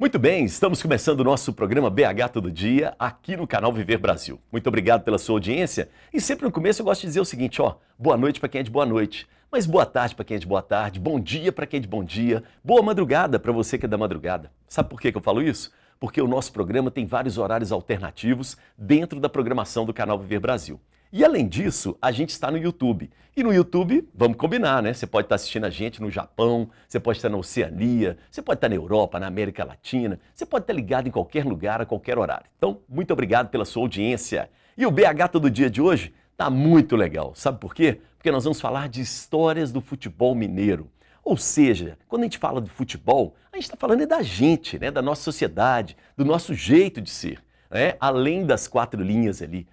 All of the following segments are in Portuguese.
Muito bem, estamos começando o nosso programa BH Todo Dia aqui no canal Viver Brasil. Muito obrigado pela sua audiência e sempre no começo eu gosto de dizer o seguinte, boa noite para quem é de boa noite, mas boa tarde para quem é de boa tarde, bom dia para quem é de bom dia, boa madrugada para você que é da madrugada. Sabe por que eu falo isso? Porque o nosso programa tem vários horários alternativos dentro da programação do canal Viver Brasil. E além disso, a gente está no YouTube. E no YouTube, vamos combinar, né? Você pode estar assistindo a gente no Japão, você pode estar na Oceania, você pode estar na Europa, na América Latina, você pode estar ligado em qualquer lugar, a qualquer horário. Então, muito obrigado pela sua audiência. E o BH Todo Dia de hoje tá muito legal. Sabe por quê? Porque nós vamos falar de histórias do futebol mineiro. Ou seja, quando a gente fala de futebol, a gente está falando da gente, né? Da nossa sociedade, do nosso jeito de ser, né? Além das quatro linhas ali.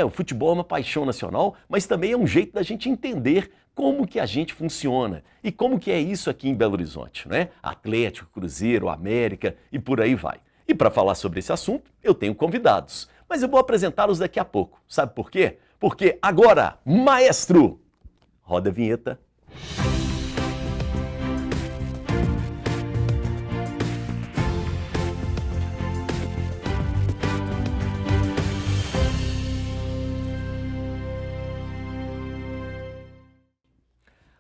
O futebol é uma paixão nacional, mas também é um jeito da gente entender como que a gente funciona e como que é isso aqui em Belo Horizonte, né? Atlético, Cruzeiro, América e por aí vai. E para falar sobre esse assunto, eu tenho convidados, mas eu vou apresentá-los daqui a pouco. Sabe por quê? Porque agora, maestro, roda a vinheta.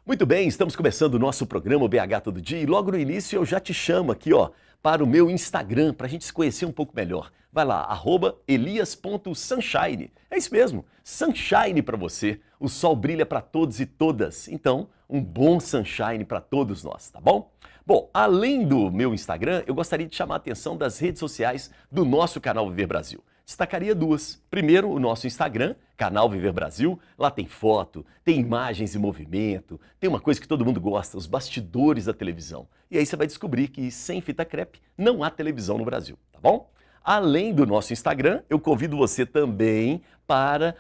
Muito bem, estamos começando o nosso programa BH Todo Dia e logo no início eu já te chamo aqui, para o meu Instagram, para a gente se conhecer um pouco melhor. Vai lá, @elias.sunshine. É isso mesmo, sunshine para você. O sol brilha para todos e todas, então um bom sunshine para todos nós, tá bom? Bom, além do meu Instagram, eu gostaria de chamar a atenção das redes sociais do nosso canal Viver Brasil. Destacaria duas. Primeiro, o nosso Instagram, Canal Viver Brasil. Lá tem foto, tem imagens em movimento, tem uma coisa que todo mundo gosta, os bastidores da televisão. E aí você vai descobrir que sem fita crepe não há televisão no Brasil, tá bom? Além do nosso Instagram, eu convido você também para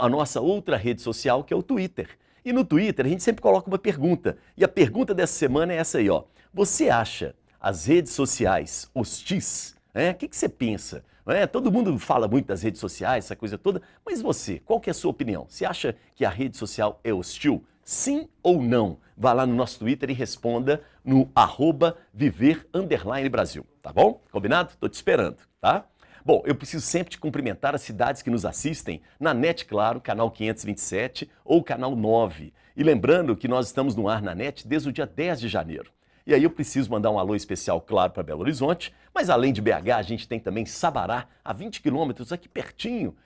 a nossa outra rede social, que é o Twitter. E no Twitter a gente sempre coloca uma pergunta. E a pergunta dessa semana é essa aí, Você acha as redes sociais hostis? O que você pensa? Todo mundo fala muito das redes sociais, essa coisa toda, mas você, qual que é a sua opinião? Você acha que a rede social é hostil? Sim ou não? Vá lá no nosso Twitter e responda no @viver_Brasil, tá bom? Combinado? Tô te esperando, tá? Bom, eu preciso sempre te cumprimentar as cidades que nos assistem na NET Claro, canal 527 ou canal 9. E lembrando que nós estamos no ar na NET desde o dia 10 de janeiro. E aí eu preciso mandar um alô especial, claro, para Belo Horizonte, mas além de BH, a gente tem também Sabará, a 20 quilômetros, aqui pertinho,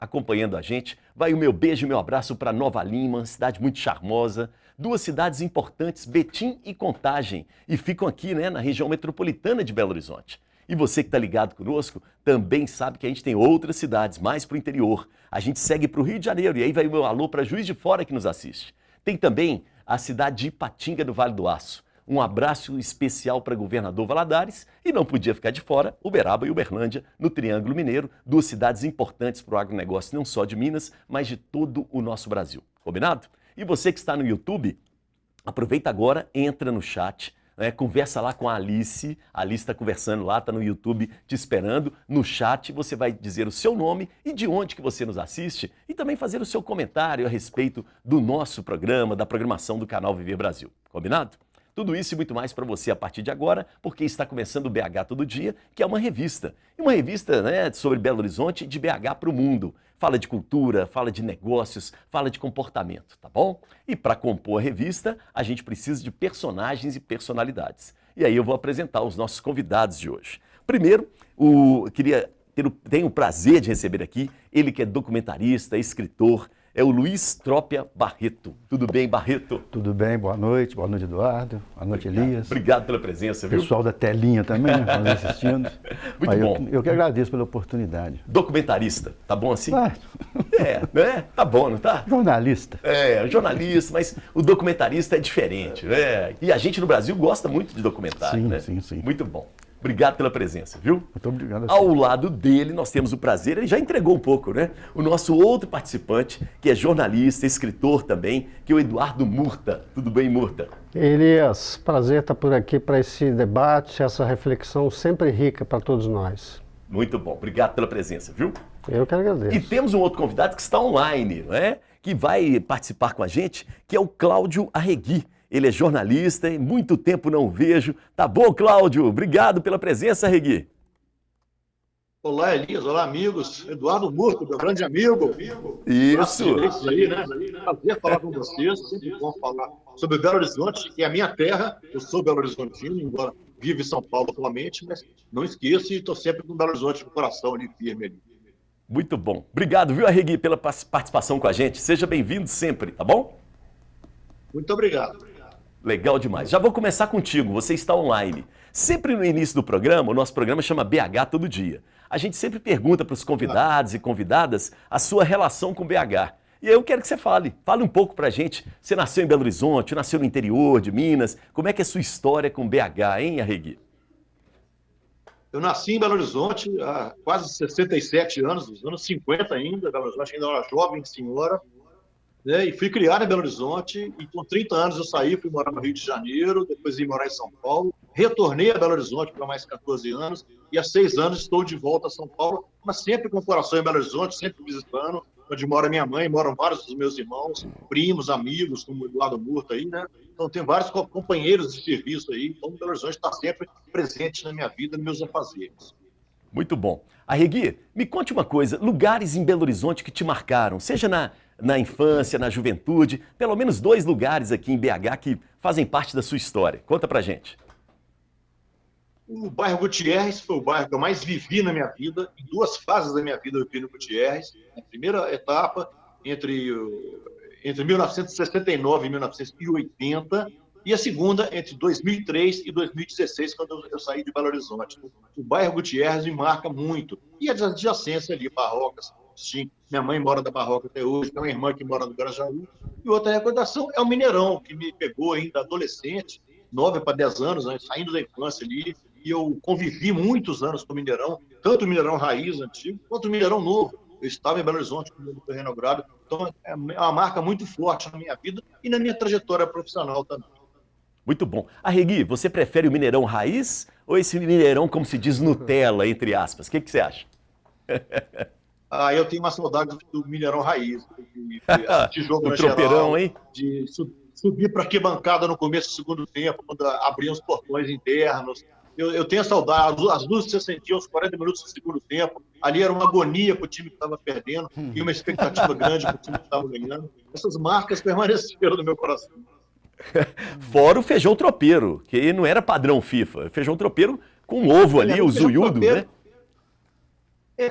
acompanhando a gente. Vai o meu beijo e meu abraço para Nova Lima, cidade muito charmosa. Duas cidades importantes, Betim e Contagem, e ficam aqui, na região metropolitana de Belo Horizonte. E você que está ligado conosco também sabe que a gente tem outras cidades mais para o interior. A gente segue para o Rio de Janeiro, e aí vai o meu alô para Juiz de Fora que nos assiste. Tem também a cidade de Ipatinga do Vale do Aço. Um abraço especial para Governador Valadares e não podia ficar de fora Uberaba e Uberlândia, no Triângulo Mineiro, duas cidades importantes para o agronegócio, não só de Minas, mas de todo o nosso Brasil. Combinado? E você que está no YouTube, aproveita agora, entra no chat, conversa lá com a Alice está conversando lá, está no YouTube te esperando. No chat você vai dizer o seu nome e de onde que você nos assiste e também fazer o seu comentário a respeito do nosso programa, da programação do canal Viver Brasil. Combinado? Tudo isso e muito mais para você a partir de agora, porque está começando o BH Todo Dia, que é uma revista. E uma revista sobre Belo Horizonte de BH para o mundo. Fala de cultura, fala de negócios, fala de comportamento, tá bom? E para compor a revista, a gente precisa de personagens e personalidades. E aí eu vou apresentar os nossos convidados de hoje. Primeiro, tenho o prazer de receber aqui, ele que é documentarista, escritor, é o Luiz Trópia Barreto. Tudo bem, Barreto? Tudo bem, boa noite Eduardo, boa noite Elias. Obrigado pela presença, viu? Pessoal da telinha também, assistindo. Muito bom. Eu que agradeço pela oportunidade. Documentarista, tá bom assim? Tá bom, não tá? Jornalista. Jornalista, mas o documentarista é diferente, E a gente no Brasil gosta muito de documentário, Sim. Muito bom. Obrigado pela presença, viu? Muito obrigado. Ao lado dele, nós temos o prazer, ele já entregou um pouco, O nosso outro participante, que é jornalista, escritor também, que é o Eduardo Murta. Tudo bem, Murta? Elias, prazer estar por aqui para esse debate, essa reflexão sempre rica para todos nós. Muito bom, obrigado pela presença, viu? Eu que agradeço. E temos um outro convidado que está online, que vai participar com a gente, que é o Cláudio Arregui. Ele é jornalista e muito tempo não o vejo. Tá bom, Cláudio? Obrigado pela presença, Regui. Olá, Elias. Olá, amigos. Eduardo Murto, meu grande amigo. Isso. Aí, né? Prazer falar com vocês. Sempre bom falar sobre Belo Horizonte, que é a minha terra. Eu sou Belo Horizontino, embora vivo em São Paulo atualmente, mas não esqueço e estou sempre com Belo Horizonte no coração ali, firme ali. Muito bom. Obrigado, viu, Regui, pela participação com a gente. Seja bem-vindo sempre, tá bom? Muito obrigado. Legal demais. Já vou começar contigo, você está online. Sempre no início do programa, o nosso programa chama BH Todo Dia. A gente sempre pergunta para os convidados e convidadas a sua relação com BH. E aí eu quero que você fale um pouco pra gente. Você nasceu em Belo Horizonte, nasceu no interior de Minas. Como é que é a sua história com BH, hein, Arregui? Eu nasci em Belo Horizonte há quase 67 anos, nos anos 50 ainda. Belo Horizonte ainda era jovem senhora, né? E fui criado em Belo Horizonte. E com 30 anos eu saí, fui morar no Rio de Janeiro, depois vim morar em São Paulo. Retornei a Belo Horizonte por mais 14 anos. E há 6 anos estou de volta a São Paulo, mas sempre com o coração em Belo Horizonte, sempre visitando. Onde mora minha mãe, moram vários dos meus irmãos, primos, amigos, como o Eduardo Murta aí, né? Então, tem vários companheiros de serviço aí. Então, Belo Horizonte está sempre presente na minha vida, nos meus afazeres. Muito bom. Arregui, me conte uma coisa, lugares em Belo Horizonte que te marcaram, seja na infância, na juventude, pelo menos 2 lugares aqui em BH que fazem parte da sua história. Conta pra gente. O bairro Gutierrez foi o bairro que eu mais vivi na minha vida. Em 2 fases da minha vida eu vivi no Gutierrez. A primeira etapa, entre 1969 e 1980, e a segunda, entre 2003 e 2016, quando eu saí de Belo Horizonte. O bairro Gutierrez me marca muito. E as adjacências ali, Barrocas, sim. Minha mãe mora da Barroca até hoje, tem uma irmã que mora no Grajaú. E outra recordação é o Mineirão, que me pegou ainda adolescente, 9 para 10 anos, né, saindo da infância ali. E eu convivi muitos anos com o Mineirão, tanto o Mineirão raiz antigo, quanto o Mineirão novo. Eu estava em Belo Horizonte quando ele foi reinaugurado. Então, é uma marca muito forte na minha vida e na minha trajetória profissional também. Muito bom. Arregui, você prefere o Mineirão raiz ou esse Mineirão, como se diz, Nutella, entre aspas? O que você acha? Eu tenho uma saudade do Mineirão raiz. De jogo o na tropeirão, geral, hein? De subir para a arquibancada no começo do segundo tempo, quando abriam os portões internos. Eu tenho saudade, as luzes que você sentia aos 40 minutos do segundo tempo, ali era uma agonia para o time que estava perdendo e uma expectativa grande para o time que estava ganhando. Essas marcas permaneceram no meu coração. Fora o feijão tropeiro, que não era padrão FIFA. Feijão tropeiro com ovo ali, o zuiudo, né?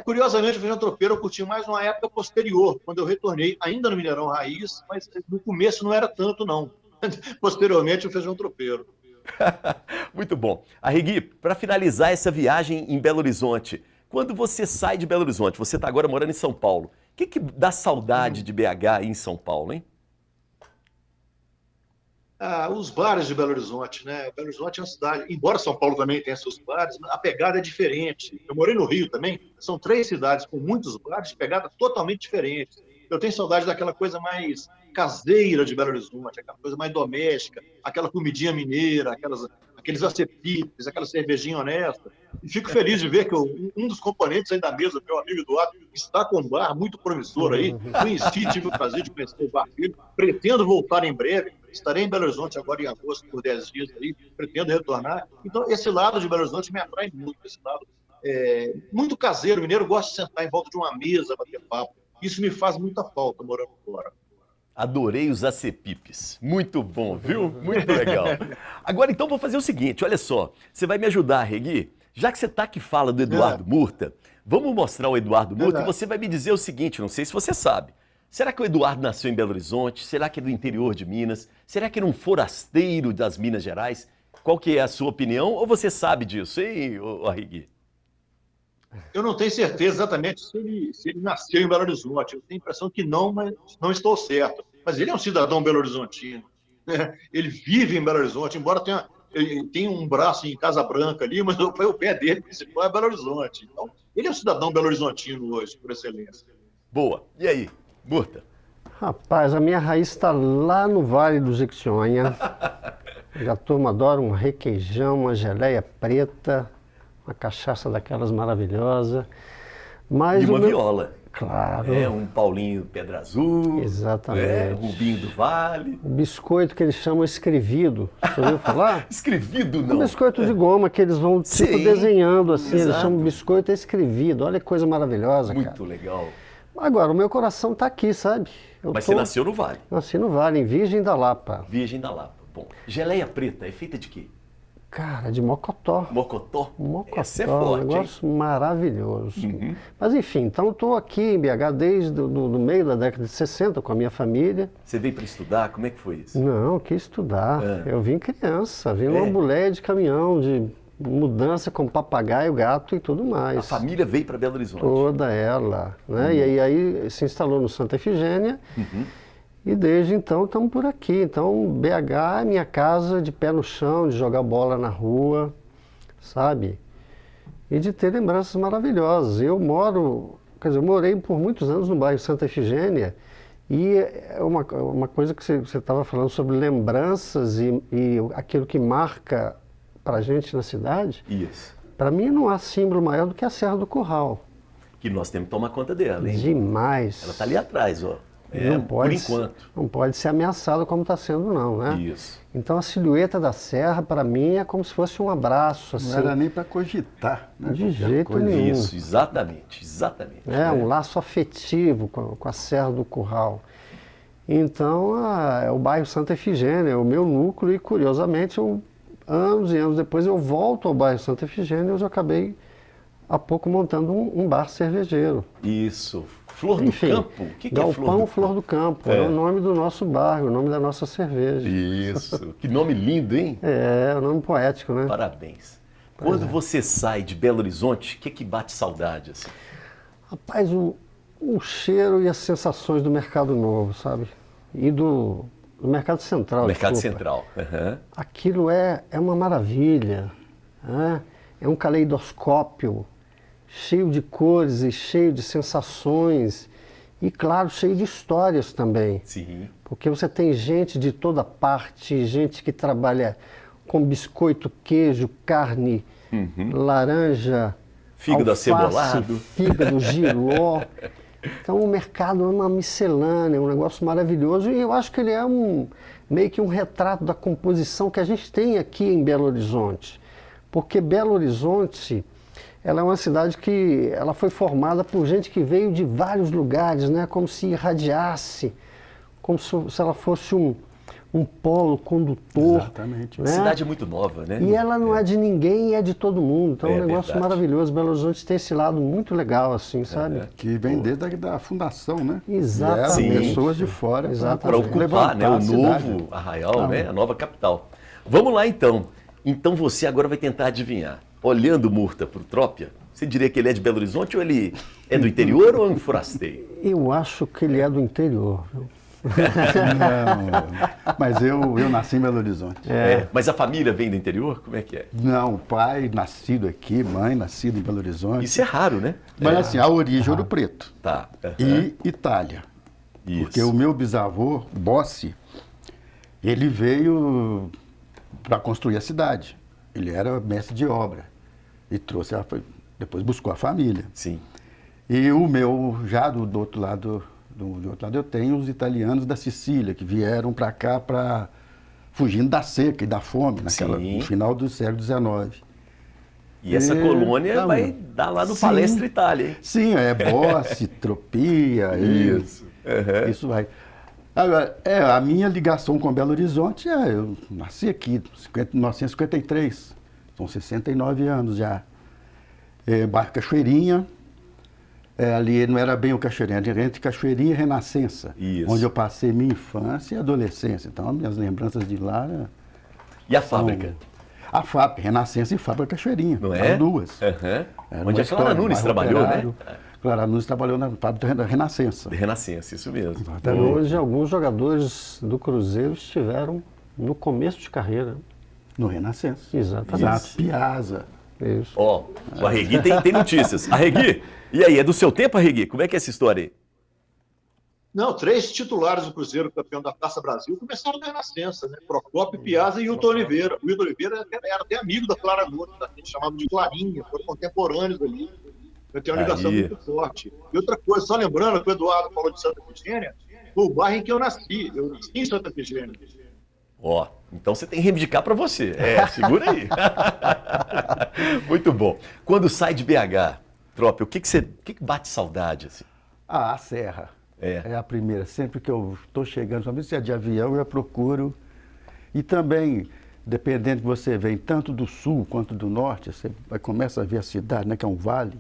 Curiosamente, o feijão tropeiro eu curti mais numa época posterior, quando eu retornei, ainda no Mineirão Raiz, mas no começo não era tanto, não. Posteriormente, o feijão tropeiro. Muito bom. Arregui, para finalizar essa viagem em Belo Horizonte, quando você sai de Belo Horizonte, você está agora morando em São Paulo, o que dá saudade de BH em São Paulo, hein? Os bares de Belo Horizonte, né? Belo Horizonte é uma cidade, embora São Paulo também tenha seus bares, a pegada é diferente. Eu morei no Rio também, são 3 cidades com muitos bares, pegada totalmente diferente. Eu tenho saudade daquela coisa mais caseira de Belo Horizonte, aquela coisa mais doméstica, aquela comidinha mineira, aqueles acepipes, aquela cervejinha honesta. E fico feliz de ver que um dos componentes aí da mesa, meu amigo Eduardo, está com um bar muito promissor aí. Conheci, tive o prazer de conhecer o bar dele, pretendo voltar em breve. Estarei em Belo Horizonte agora em agosto por 10 dias aí, pretendo retornar. Então, esse lado de Belo Horizonte me atrai muito, esse lado muito caseiro. O mineiro gosta de sentar em volta de uma mesa, bater papo. Isso me faz muita falta morando fora. Adorei os acepipes. Muito bom, viu? Muito legal. Agora, então, vou fazer o seguinte, olha só. Você vai me ajudar, Regui? Já que você está aqui fala do Eduardo Murta, vamos mostrar o Eduardo Murta e você vai me dizer o seguinte, não sei se você sabe. Será que o Eduardo nasceu em Belo Horizonte? Será que é do interior de Minas? Será que era um forasteiro das Minas Gerais? Qual que é a sua opinião? Ou você sabe disso, hein, Arregui? Eu não tenho certeza exatamente se ele nasceu em Belo Horizonte. Eu tenho a impressão que não, mas não estou certo. Mas ele é um cidadão belo-horizontino. Ele vive em Belo Horizonte, embora ele tenha um braço em Casa Branca ali, mas o pé dele principal é Belo Horizonte. Então, ele é um cidadão belo-horizontino hoje, por excelência. Boa. E aí, Murta? Rapaz, a minha raiz está lá no Vale do Jequitinhonha. A turma adora um requeijão, uma geleia preta, uma cachaça daquelas maravilhosa. Mas e uma viola. Claro. Um Paulinho Pedra Azul. Exatamente. Rubinho do Vale. O biscoito que eles chamam escrevido. Você ouviu falar? Escrevido, Um não. biscoito de goma que eles vão tipo Sim, desenhando assim. Eles exato. chamam biscoito escrevido. Olha que coisa maravilhosa, cara. Muito legal. Agora, o meu coração tá aqui, sabe? Mas você nasceu no Vale. Nasci no Vale, em Virgem da Lapa. Virgem da Lapa. Bom, geleia preta é feita de quê? Cara, de mocotó. Mocotó? Mocotó, Essa é um forte, hein? negócio maravilhoso. Mas enfim, então estou aqui em BH desde do meio da década de 60 com a minha família. Você veio para estudar? Como é que foi isso? Não, quis estudar. Eu vim criança, vim É. numa boleia de caminhão, de mudança com papagaio, gato e tudo mais. A família veio para Belo Horizonte. Toda ela, né? E aí se instalou no Santa Efigênia. E desde então estamos por aqui. Então BH é minha casa de pé no chão, de jogar bola na rua, sabe? E de ter lembranças maravilhosas. Eu morei por muitos anos no bairro Santa Efigênia e é uma coisa que você estava falando sobre lembranças e aquilo que marca para a gente na cidade. Isso. Para mim não há símbolo maior do que a Serra do Curral. Que nós temos que tomar conta dela, hein? Demais. Ela está ali atrás, ó. Não por pode, enquanto. Não pode ser ameaçada como está sendo, não, né? Isso. Então a silhueta da serra, para mim, é como se fosse um abraço, assim. Não era nem para cogitar. Né? De Qualquer jeito coisa. nenhum. Isso, exatamente, exatamente. Um laço afetivo com a Serra do Curral. Então, é o bairro Santa Efigênia, é o meu núcleo e, curiosamente, anos e anos depois eu volto ao bairro Santa Efigênia e eu já acabei há pouco montando um bar cervejeiro. Isso. Flor Enfim, do Campo? O que é Galpão Flor do Campo? Campo, é o nome do nosso bairro, o nome da nossa cerveja. Isso. Que nome lindo, hein? É um nome poético, né? Parabéns. Quando você sai de Belo Horizonte, o que bate saudade, assim? Rapaz, o cheiro e as sensações do Mercado Novo, sabe? E do Mercado Central. Mercado desculpa. Central. Uhum. Aquilo é uma maravilha, né? É um caleidoscópio, cheio de cores e cheio de sensações e, claro, cheio de histórias também. Sim. Porque você tem gente de toda parte, gente que trabalha com biscoito, queijo, carne, laranja, Fígado alface, acebolado. fígado, jiló. Então o mercado é uma miscelânea, um negócio maravilhoso e eu acho que ele é meio que um retrato da composição que a gente tem aqui em Belo Horizonte. Porque Belo Horizonte, ela é uma cidade que ela foi formada por gente que veio de vários lugares, né? Como se irradiasse, como se ela fosse um polo condutor. Exatamente. A né? cidade é muito nova, né? E ela não é de ninguém, é de todo mundo. Então é um negócio verdade. maravilhoso. Belo Horizonte tem esse lado muito legal, assim, sabe? Que vem desde a fundação, né? Exatamente. Vieram pessoas de fora Exatamente. Para ocupar, levantar né, o a cidade. novo Arraial, né, a nova capital. Vamos lá, então. Então você agora vai tentar adivinhar. Olhando o Murta para o Trópia, você diria que ele é de Belo Horizonte ou ele é do interior ou é um forasteiro? Eu acho que ele é do interior, viu? Não, mas eu nasci em Belo Horizonte. Mas a família vem do interior? Como é que é? Não, pai nascido aqui, mãe nascida em Belo Horizonte. Isso é raro, né? Mas assim, a origem é Ouro Preto Tá. e Itália. Isso. Porque o meu bisavô, Bossi, ele veio para construir a cidade. Ele era mestre de obra e trouxe, depois buscou a família. Sim. E o meu, já do outro lado, eu tenho os italianos da Sicília, que vieram para cá fugindo da seca e da fome, Sim. no final do século XIX. E essa colônia Então, vai dar lá no sim. Palestra Itália, hein? Sim, é Bossi, Tropia. Isso. Uhum. Isso vai. Agora, a minha ligação com Belo Horizonte eu nasci aqui, em 1953, são 69 anos já. Bairro Cachoeirinha, ali não era bem o Cachoeirinha, era entre Cachoeirinha e Renascença, Isso. onde eu passei minha infância e adolescência. Então, minhas lembranças de lá... E a fábrica? A fábrica, Renascença e Fábrica Cachoeirinha. Não é? As duas. Uhum. Era Onde uma a Clara história, Nunes bairro trabalhou, operário. né? Clara Nunes trabalhou na Fábrica da Renascença. De Renascença, isso mesmo. Onde alguns jogadores do Cruzeiro estiveram no começo de carreira. No Renascença. Exatamente. Exato. Piazza. Isso. Ó, o Arregui tem notícias. Arregui, e aí, é do seu tempo, Arregui? Como é que é essa história aí? Não, 3 titulares do Cruzeiro, campeão da Taça Brasil, começaram na Renascença, né? Procópio, Piazza e Hilton Oliveira. O Hilton Oliveira era até amigo da Clara Nunes, a gente chamava de Clarinha, foram contemporâneos ali. Eu tenho uma ligação Aí. muito forte. E outra coisa, só lembrando que o Eduardo falou de Santa Efigênia, foi o bairro em que eu nasci. Eu nasci em Santa Efigênia. Ó, então você tem que reivindicar para você. Segura aí. Muito bom. Quando sai de BH, Tropa, o que que bate saudade, assim? Ah, a Serra. É a primeira. Sempre que eu estou chegando, somente se é de avião, eu procuro. E também, dependendo que você vem tanto do sul quanto do norte, você começa a ver a cidade, né, que é um vale.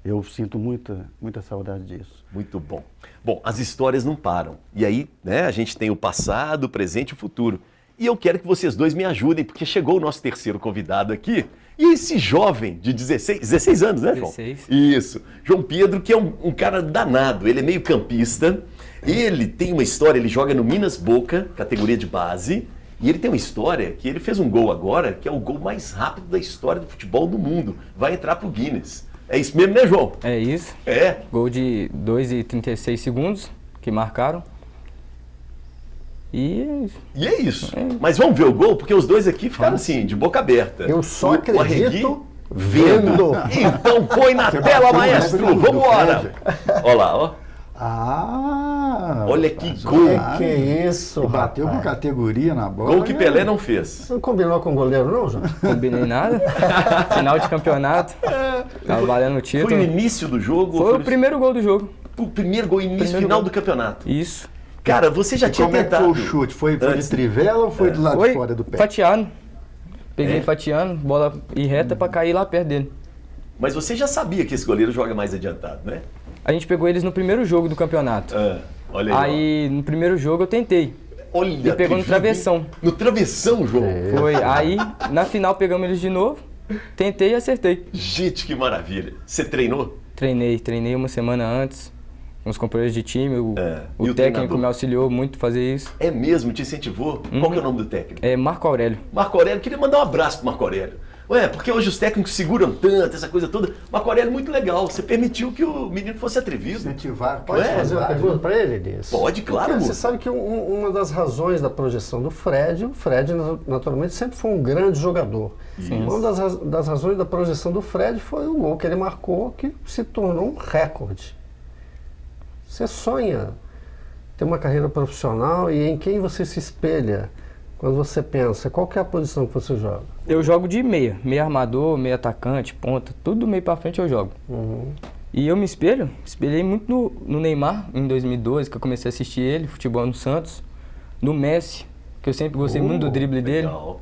Eu sinto muita saudade disso. Muito bom. Bom, as histórias não param. E aí, né, a gente tem o passado, o presente e o futuro. E eu quero que vocês dois me ajudem, porque chegou o nosso terceiro convidado aqui. E esse jovem de 16 anos, né, João? 16. Isso. João Pedro, que é um cara danado. Ele é meio campista. Ele tem uma história, ele joga no Minas Boca, categoria de base. E ele tem uma história que ele fez um gol agora, que é o gol mais rápido da história do futebol do mundo. Vai entrar pro Guinness. É isso mesmo, né, João? É isso. É. Gol de 2:36 segundos que marcaram. E E é isso. Mas vamos ver o gol, porque os dois aqui ficaram assim, de boca aberta. Eu só O acredito Arregui vendo. Então põe na tela, bateu, maestro. né, do Vambora. Olha lá, ó. Ah! Olha que gol. Que isso, Bateu com rapaz. categoria na bola. Gol que Pelé não fez. Você não combinou com o goleiro, não, João? combinei nada. Final de campeonato. Tava valendo o título. Foi o início do jogo? Foi o primeiro gol do jogo. O primeiro gol, início, Primeiro final gol. do campeonato. Isso. Cara, você já tinha Como é que foi tentado. o chute? Foi de Antes. trivela ou foi do lado Foi de fora do pé? fatiando. Peguei É? fatiando, bola ir reta pra cair lá perto dele. Mas você já sabia que esse goleiro joga mais adiantado, né? A gente pegou eles no primeiro jogo do campeonato. Olha aí. Aí no primeiro jogo eu tentei. Ó. Olha, E pegou no que travessão. vida, hein? No travessão, João. Foi. Aí na final pegamos eles de novo. Tentei e acertei. Gente, que maravilha. Você treinou? Treinei uma semana antes. Com os companheiros de time, E o o técnico treinador? me auxiliou muito a fazer isso. É mesmo? Te incentivou? Qual que é o nome do técnico? É Marco Aurélio. Marco Aurélio, queria mandar um abraço pro Marco Aurélio. Ué, porque hoje os técnicos seguram tanto, essa coisa toda. Marco Aurélio, muito legal. Você permitiu que o menino fosse atrevido. Incentivar. Pode É, fazer uma verdade. pergunta para ele, Elias? Pode, claro, Porque você moço. sabe que uma das razões da projeção do Fred, o Fred naturalmente sempre foi um grande jogador. Uma das razões da projeção do Fred foi o gol que ele marcou, que se tornou um recorde. Você sonha ter uma carreira profissional e em quem você se espelha quando você pensa? Qual que é a posição que você joga? Eu jogo de meia armador, meia atacante, ponta, tudo meio pra frente eu jogo. E eu me espelhei muito no Neymar, em 2012, que eu comecei a assistir ele, futebol no Santos, no Messi, que eu sempre gostei muito do drible dele. Legal.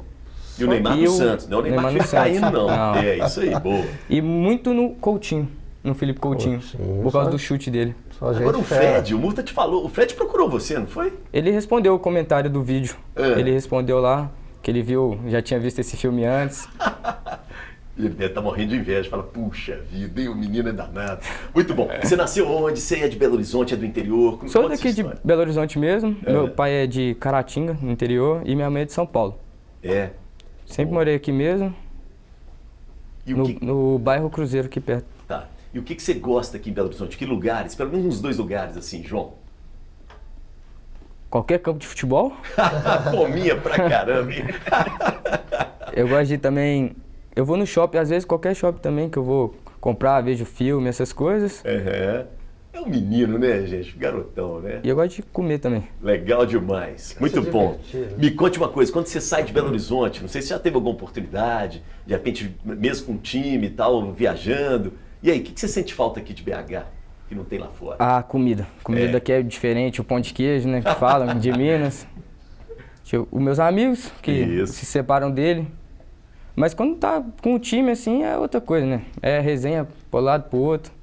E o Neymar E no o Santos, não é o Neymar que Neymar fica no Santos. caindo, não. Não. É isso aí, boa. E muito no Coutinho, no Felipe Coutinho, Coutinho, por causa só- do chute dele. Só gente Agora o fera. Fred, o Murta te falou, o Fred procurou você, não foi? Ele respondeu o comentário do vídeo. É. Ele respondeu lá, que ele viu, já tinha visto esse filme antes. Ele deve estar morrendo de inveja, fala, puxa vida, hein, o menino é danado. Muito bom. Você nasceu onde? Você é de Belo Horizonte, é do interior? Sou Conta essa daqui de história. Belo Horizonte mesmo, meu pai é de Caratinga, no interior, e minha mãe é de São Paulo. É. Sempre morei aqui mesmo, E o no, que... no bairro Cruzeiro aqui perto. Tá. E o que você gosta aqui em Belo Horizonte? Que lugares? Pelo menos uns 2 lugares, assim, João. Qualquer campo de futebol. Fominha pra caramba, hein? Eu gosto de também. Eu vou no shopping, às vezes qualquer shopping também que eu vou comprar, vejo filme, essas coisas. É um menino, né, gente? Garotão, né? E eu gosto de comer também. Legal demais. Muito bom. divertir, né? Me conte uma coisa, quando você sai de Belo Horizonte, não sei se já teve alguma oportunidade, de repente, mesmo com um time e tal, viajando. E aí, o que você sente falta aqui de BH, que não tem lá fora? A comida. Comida É. daqui é diferente, o pão de queijo, né? Que falam, de Minas. Os meus amigos que Isso. se separam dele. Mas quando tá com o time assim é outra coisa, né? É resenha pro lado pro outro.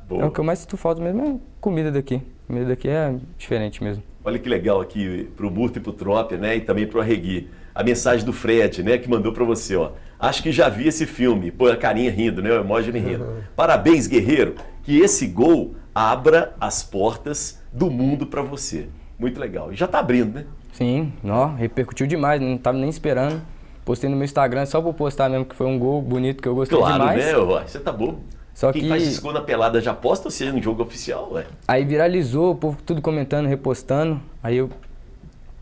Boa. É o que eu mais sinto falta mesmo é comida daqui. Comida daqui é diferente mesmo. Olha que legal aqui pro Murta e pro Tropia, né? E também pro Arregui. A mensagem do Fred, né? Que mandou pra você, ó. Acho que já vi esse filme. Pô, a carinha rindo, né? O emoji rindo. Parabéns, guerreiro. Que esse gol abra as portas do mundo pra você. Muito legal. E já tá abrindo, né? Sim, ó, repercutiu demais, não tava nem esperando. Postei no meu Instagram só por postar mesmo que foi um gol bonito que eu gostei Claro, demais. né? Ó, você tá bobo. Só Quem que faz esse gol na pelada já posta ou seja um jogo oficial, ué? aí viralizou, o povo tudo comentando, repostando. Aí eu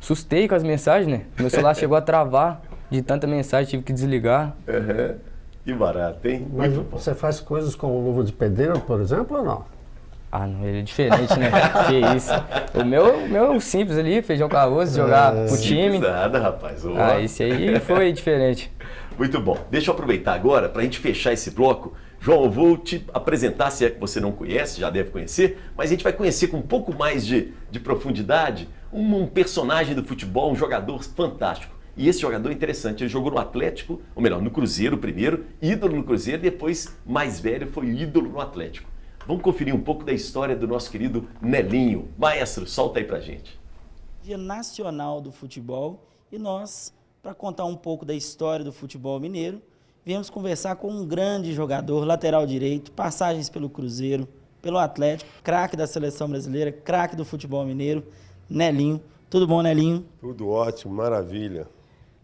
assustei com as mensagens, né? Meu celular chegou a travar de tanta mensagem, tive que desligar. Que barato, hein? Mas Muito bom. você faz coisas com luva de pedreiro, por exemplo, ou não? Ah, não, ele é diferente, né? Que isso. O meu é simples ali, feijão com arroz, jogar pro time. Simples nada, rapaz. Ó. Ah, esse aí foi diferente. Muito bom. Deixa eu aproveitar agora para a gente fechar esse bloco. João, eu vou te apresentar, se é que você não conhece, já deve conhecer, mas a gente vai conhecer com um pouco mais de profundidade um personagem do futebol, um jogador fantástico. E esse jogador é interessante, ele jogou no Atlético, ou melhor, no Cruzeiro primeiro, ídolo no Cruzeiro, depois, mais velho, foi ídolo no Atlético. Vamos conferir um pouco da história do nosso querido Nelinho. Maestro, solta aí pra gente. Dia Nacional do Futebol, e nós, para contar um pouco da história do futebol mineiro, viemos conversar com um grande jogador, lateral direito, passagens pelo Cruzeiro, pelo Atlético, craque da seleção brasileira, craque do futebol mineiro, Nelinho. Tudo bom, Nelinho? Tudo ótimo, maravilha.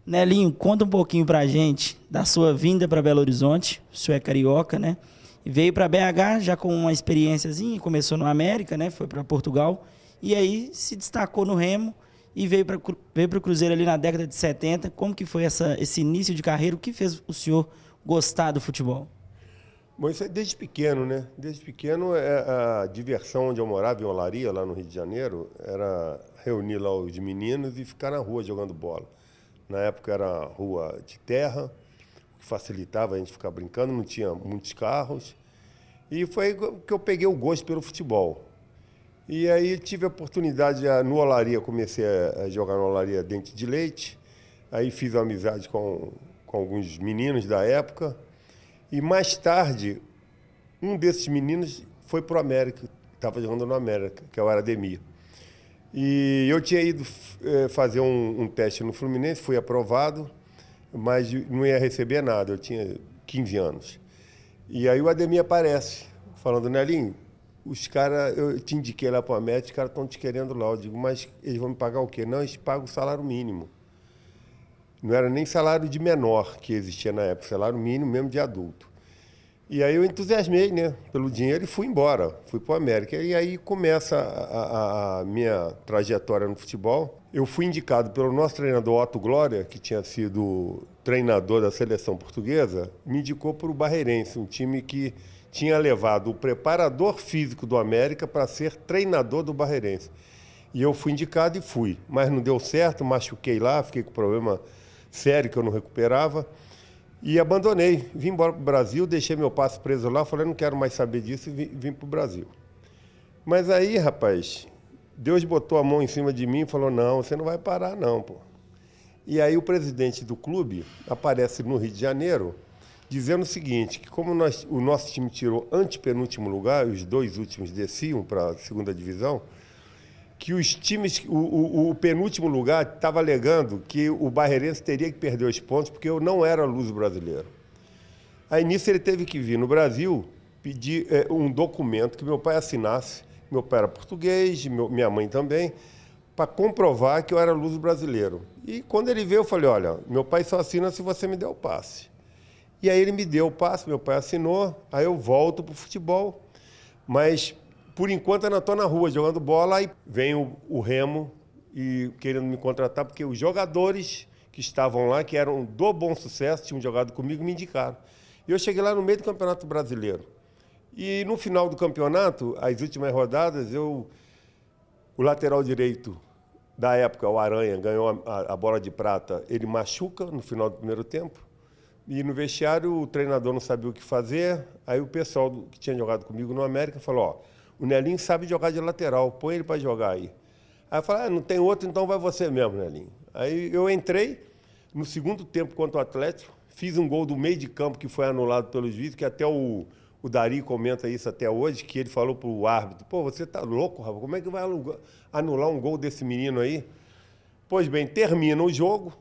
Nelinho, conta um pouquinho pra gente da sua vinda para Belo Horizonte. O senhor é carioca, né? E veio para BH já com uma experiênciazinha, começou no América, né? Foi para Portugal e aí se destacou no Remo e veio para o Cruzeiro ali na década de 70. Como que foi esse início de carreira? O que fez o senhor gostar do futebol? Bom, isso é desde pequeno, né? Desde pequeno, a diversão onde eu morava, em Olaria, lá no Rio de Janeiro, era reunir lá os meninos e ficar na rua jogando bola. Na época era rua de terra, o que facilitava a gente ficar brincando, não tinha muitos carros. E foi que eu peguei o gosto pelo futebol. E aí tive a oportunidade, no Olaria, comecei a jogar no Olaria Dente de Leite. Aí fiz amizade com alguns meninos da época. E mais tarde, um desses meninos foi para o América, estava jogando no América, que é o Ademir. E eu tinha ido fazer um teste no Fluminense, fui aprovado, mas não ia receber nada, eu tinha 15 anos. E aí o Ademir aparece, falando, Nelinho, os caras, eu te indiquei lá para o América, os caras estão te querendo lá. Eu digo, mas eles vão me pagar o quê? Não, eles pagam o salário mínimo. Não era nem salário de menor que existia na época, salário mínimo mesmo de adulto. E aí eu entusiasmei, né, pelo dinheiro e fui embora, fui para o América. E aí começa a minha trajetória no futebol. Eu fui indicado pelo nosso treinador Otto Glória, que tinha sido treinador da seleção portuguesa, me indicou para o Barreirense, um time que tinha levado o preparador físico do América para ser treinador do Barreirense. E eu fui indicado e fui, mas não deu certo, machuquei lá, fiquei com problema sério que eu não recuperava e abandonei. Vim embora para o Brasil, deixei meu passe preso lá, falei, não quero mais saber disso e vim para o Brasil. Mas aí, rapaz, Deus botou a mão em cima de mim e falou, não, você não vai parar não, pô. E aí o presidente do clube aparece no Rio de Janeiro dizendo o seguinte, que como o nosso time tirou antepenúltimo lugar, os dois últimos desciam para a segunda divisão, que os times, o penúltimo lugar estava alegando que o Barreirense teria que perder os pontos porque eu não era luso brasileiro. Aí nisso ele teve que vir no Brasil pedir um documento que meu pai assinasse, meu pai era português, minha mãe também, para comprovar que eu era luso brasileiro. E quando ele veio eu falei, olha, meu pai só assina se você me der o passe. E aí ele me deu o passe, meu pai assinou, aí eu volto para o futebol, mas por enquanto eu ainda estou na rua jogando bola, aí vem o Remo e querendo me contratar, porque os jogadores que estavam lá, que eram do Bom Sucesso, tinham jogado comigo, me indicaram. E eu cheguei lá no meio do Campeonato Brasileiro. E no final do campeonato, as últimas rodadas, o lateral direito da época, o Aranha, ganhou a bola de prata, ele machuca no final do primeiro tempo. E no vestiário o treinador não sabia o que fazer, aí o pessoal que tinha jogado comigo no América falou, ó, o Nelinho sabe jogar de lateral, põe ele para jogar aí. Aí eu falei, não tem outro, então vai você mesmo, Nelinho. Aí eu entrei, no segundo tempo contra o Atlético, fiz um gol do meio de campo que foi anulado pelo juiz, que até o Dari comenta isso até hoje, que ele falou para o árbitro, pô, você tá louco, rapaz, como é que vai anular um gol desse menino aí? Pois bem, termina o jogo,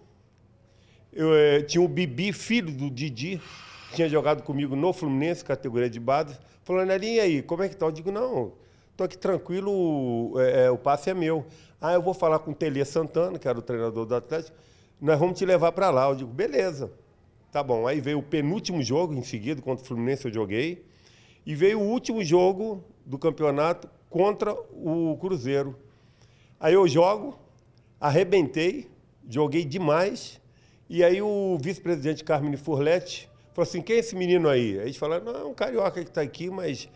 tinha o Bibi, filho do Didi, que tinha jogado comigo no Fluminense, categoria de base, falou, Nelinho, e aí, como é que tá? Eu digo, não, tô aqui tranquilo, o passe é meu. Ah, eu vou falar com o Tele Santana, que era o treinador do Atlético, nós vamos te levar para lá. Eu digo, beleza, tá bom. Aí veio o penúltimo jogo, em seguida, contra o Fluminense eu joguei, e veio o último jogo do campeonato contra o Cruzeiro. Aí eu jogo, arrebentei, joguei demais, e aí o vice-presidente Carmine Furletti falou Falou assim, quem é esse menino aí? Aí eles falaram, não, é um carioca que está aqui, mas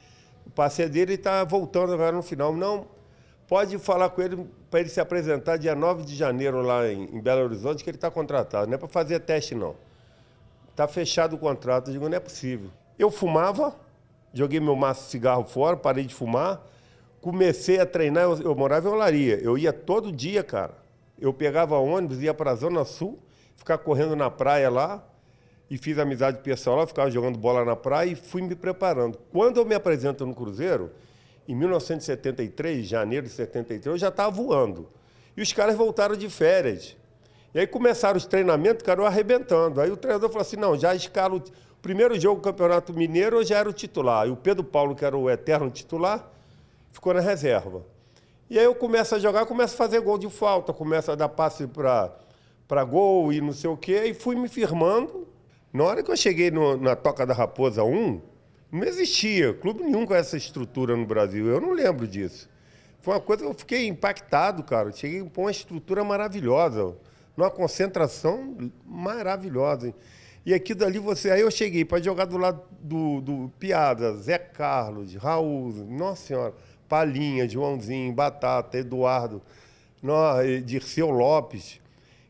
o passe é dele e está voltando agora no final. Não, pode falar com ele para ele se apresentar dia 9 de janeiro lá em Belo Horizonte, que ele está contratado. Não é para fazer teste, não. Está fechado o contrato. Eu digo, não é possível. Eu fumava, joguei meu maço de cigarro fora, parei de fumar, comecei a treinar, eu morava em Olaria. Eu ia todo dia, cara. Eu pegava ônibus, ia para a Zona Sul, ficava correndo na praia lá, e fiz amizade pessoal lá, ficava jogando bola na praia e fui me preparando. Quando eu me apresento no Cruzeiro, em 1973, janeiro de 73, eu já estava voando. E os caras voltaram de férias. E aí começaram os treinamentos, cara, eu arrebentando. Aí o treinador falou assim, não, já escalo... O primeiro jogo do Campeonato Mineiro eu já era o titular. E o Pedro Paulo, que era o eterno titular, ficou na reserva. E aí eu começo a jogar, começo a fazer gol de falta, começo a dar passe para gol e não sei o quê, e fui me firmando. Na hora que eu cheguei na Toca da Raposa 1, não existia clube nenhum com essa estrutura no Brasil. Eu não lembro disso. Foi uma coisa que eu fiquei impactado, cara. Cheguei com uma estrutura maravilhosa, numa concentração maravilhosa. E aqui dali aí eu cheguei para jogar do lado do Piada, Zé Carlos, Raul, nossa senhora, Palinha, Joãozinho, Batata, Eduardo, Dirceu Lopes.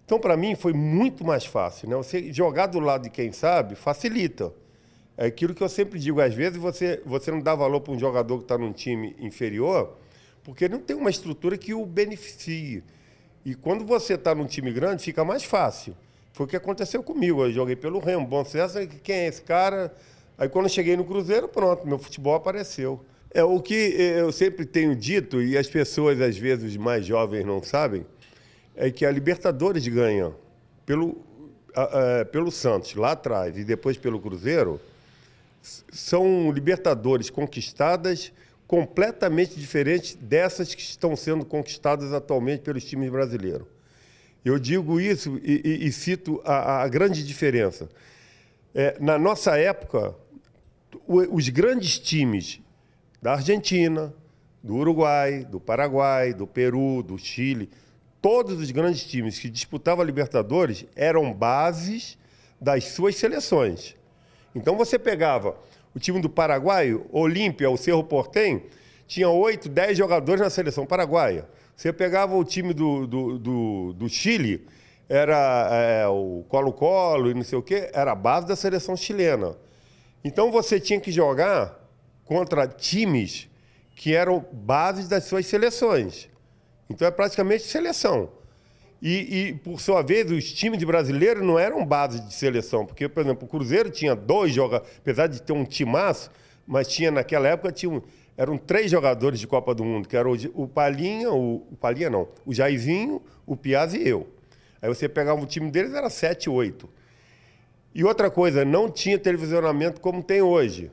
Então, para mim, foi muito mais fácil, né? Você jogar do lado de quem sabe facilita. É aquilo que eu sempre digo, às vezes você não dá valor para um jogador que está num time inferior, porque não tem uma estrutura que o beneficie. E quando você está num time grande, fica mais fácil. Foi o que aconteceu comigo. Eu joguei pelo Remo, Bom Sucesso, quem é esse cara? Aí quando eu cheguei no Cruzeiro, pronto, meu futebol apareceu. É o que eu sempre tenho dito, e as pessoas, às vezes, os mais jovens não sabem, é que a Libertadores ganha pelo Santos, lá atrás, e depois pelo Cruzeiro, são Libertadores conquistadas completamente diferentes dessas que estão sendo conquistadas atualmente pelos times brasileiros. Eu digo isso e cito a grande diferença. Na nossa época, os grandes times da Argentina, do Uruguai, do Paraguai, do Peru, do Chile... Todos os grandes times que disputavam a Libertadores eram bases das suas seleções. Então você pegava o time do Paraguai, Olímpia, o Cerro Porteño, tinha 8, 10 jogadores na seleção paraguaia. Você pegava o time do Chile, era o Colo-Colo e não sei o quê, era a base da seleção chilena. Então você tinha que jogar contra times que eram bases das suas seleções. Então é praticamente seleção. E, por sua vez, os times brasileiros não eram base de seleção, porque, por exemplo, o Cruzeiro tinha 2 jogadores, apesar de ter um timaço, mas tinha naquela época eram 3 jogadores de Copa do Mundo, que eram o Palinha, o Jairzinho, o Piazza e eu. Aí você pegava o time deles, era 7, 8. E outra coisa, não tinha televisionamento como tem hoje.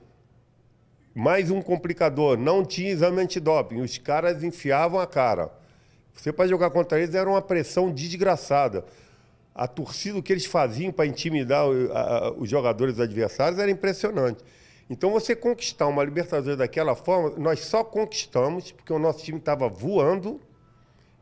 Mais um complicador, não tinha exame antidoping, os caras enfiavam a cara. Você, para jogar contra eles, era uma pressão desgraçada. A torcida, o que eles faziam para intimidar os jogadores adversários era impressionante. Então, você conquistar uma Libertadores daquela forma, nós só conquistamos porque o nosso time estava voando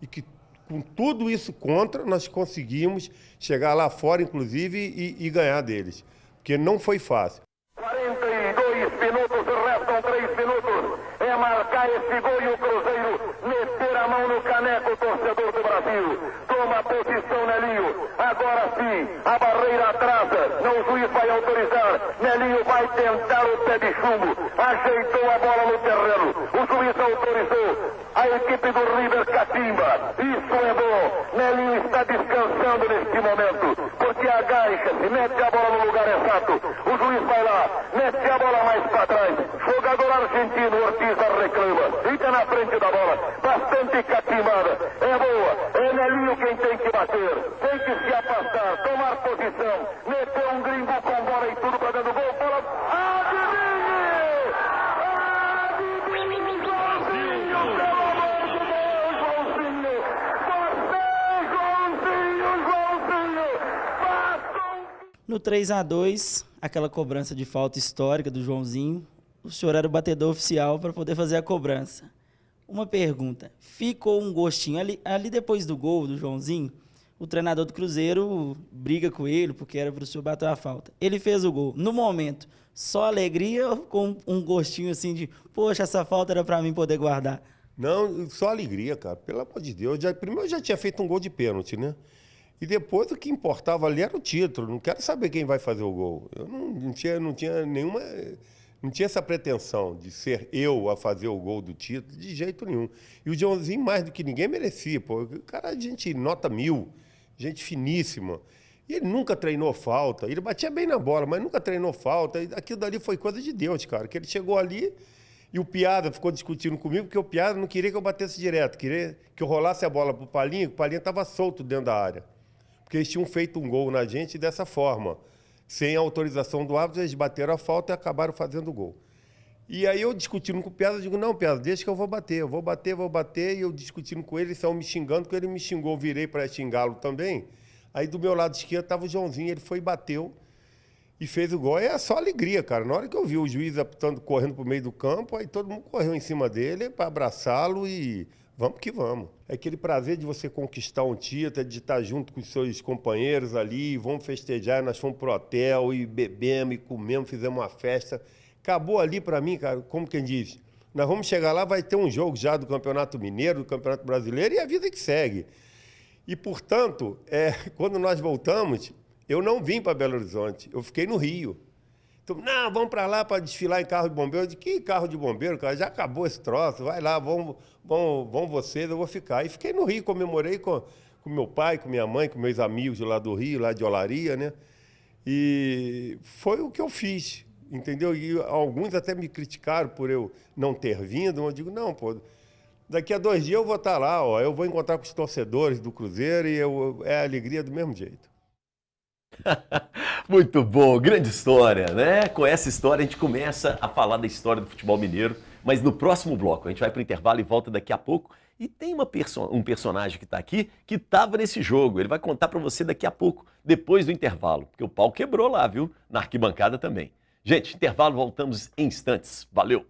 e que, com tudo isso contra, nós conseguimos chegar lá fora, inclusive, e ganhar deles. Porque não foi fácil. 42 minutos, restam 3 minutos. É marcar esse gol e o Cruzeiro meter a mão no caneco, torcedor do Brasil. Toma posição, Nelinho. Agora sim, a barreira atrasa. Não, o juiz vai autorizar. Nelinho vai tentar o pé de chumbo. Ajeitou a bola no terreno. O juiz autorizou. A equipe do River catimba. Isso é bom. Nelinho está descansando neste momento, porque agacha-se, mete a bola no lugar exato. O juiz vai lá, mete a bola mais para trás. Jogador argentino, Ortiz reclama. Fica na frente da bola. Bastante catimada. É boa. É Nelinho quem tem que bater. Tem que se afastar, tomar posição. Meteu um gringo com bola e tudo para dentro do gol. Bola. Adivinhe! Adivinhe! Joãozinho, pelo amor de Deus, Joãozinho! Joãozinho! No 3-2, aquela cobrança de falta histórica do Joãozinho, o senhor era o batedor oficial para poder fazer a cobrança. Uma pergunta, ficou um gostinho, ali depois do gol do Joãozinho, o treinador do Cruzeiro briga com ele, porque era para o senhor bater a falta. Ele fez o gol. No momento, só alegria ou com um gostinho assim de, poxa, essa falta era para mim poder guardar? Não, só alegria, cara. Pelo amor de Deus. Primeiro eu já tinha feito um gol de pênalti, né? E depois o que importava ali era o título. Não quero saber quem vai fazer o gol. Eu não tinha nenhuma... Não tinha essa pretensão de ser eu a fazer o gol do título, de jeito nenhum. E o Joãozinho, mais do que ninguém, merecia. Pô. O cara é gente nota 1000, gente finíssima. E ele nunca treinou falta. Ele batia bem na bola, mas nunca treinou falta. E aquilo dali foi coisa de Deus, cara. Que ele chegou ali e o Piada ficou discutindo comigo, porque o Piada não queria que eu batesse direto, queria que eu rolasse a bola pro Palinha, que o Palinha estava solto dentro da área. Porque eles tinham feito um gol na gente dessa forma. Sem a autorização do árbitro, eles bateram a falta e acabaram fazendo o gol. E aí eu discutindo com o Piada, digo, não, Piada, deixa que eu vou bater. E eu discutindo com ele, eles estavam me xingando, quando ele me xingou, eu virei para xingá-lo também. Aí do meu lado esquerdo estava o Joãozinho, ele foi e bateu e fez o gol. É só alegria, cara. Na hora que eu vi o juiz apitando, correndo para o meio do campo, aí todo mundo correu em cima dele para abraçá-lo e vamos que vamos. É aquele prazer de você conquistar um título, de estar junto com os seus companheiros ali, vamos festejar, nós fomos pro hotel e bebemos e comemos, fizemos uma festa. Acabou ali para mim, cara, como quem diz, nós vamos chegar lá, vai ter um jogo já do Campeonato Mineiro, do Campeonato Brasileiro e a vida que segue. E, portanto, quando nós voltamos, eu não vim para Belo Horizonte, eu fiquei no Rio. Então, não, vamos para lá para desfilar em carro de bombeiro. Eu disse, que carro de bombeiro, cara? Já acabou esse troço, vai lá, vão vocês, eu vou ficar. E fiquei no Rio, comemorei com meu pai, com minha mãe, com meus amigos lá do Rio, lá de Olaria, né? E foi o que eu fiz, entendeu? E alguns até me criticaram por eu não ter vindo. Eu digo, não, pô, daqui a 2 dias eu vou estar lá, ó, eu vou encontrar com os torcedores do Cruzeiro e é alegria do mesmo jeito. Muito bom, grande história, né? Com essa história a gente começa a falar da história do futebol mineiro, mas no próximo bloco a gente vai para o intervalo e volta daqui a pouco. E tem um personagem que está aqui que estava nesse jogo, ele vai contar para você daqui a pouco, depois do intervalo, porque o pau quebrou lá, viu? Na arquibancada também. Gente, intervalo, voltamos em instantes. Valeu!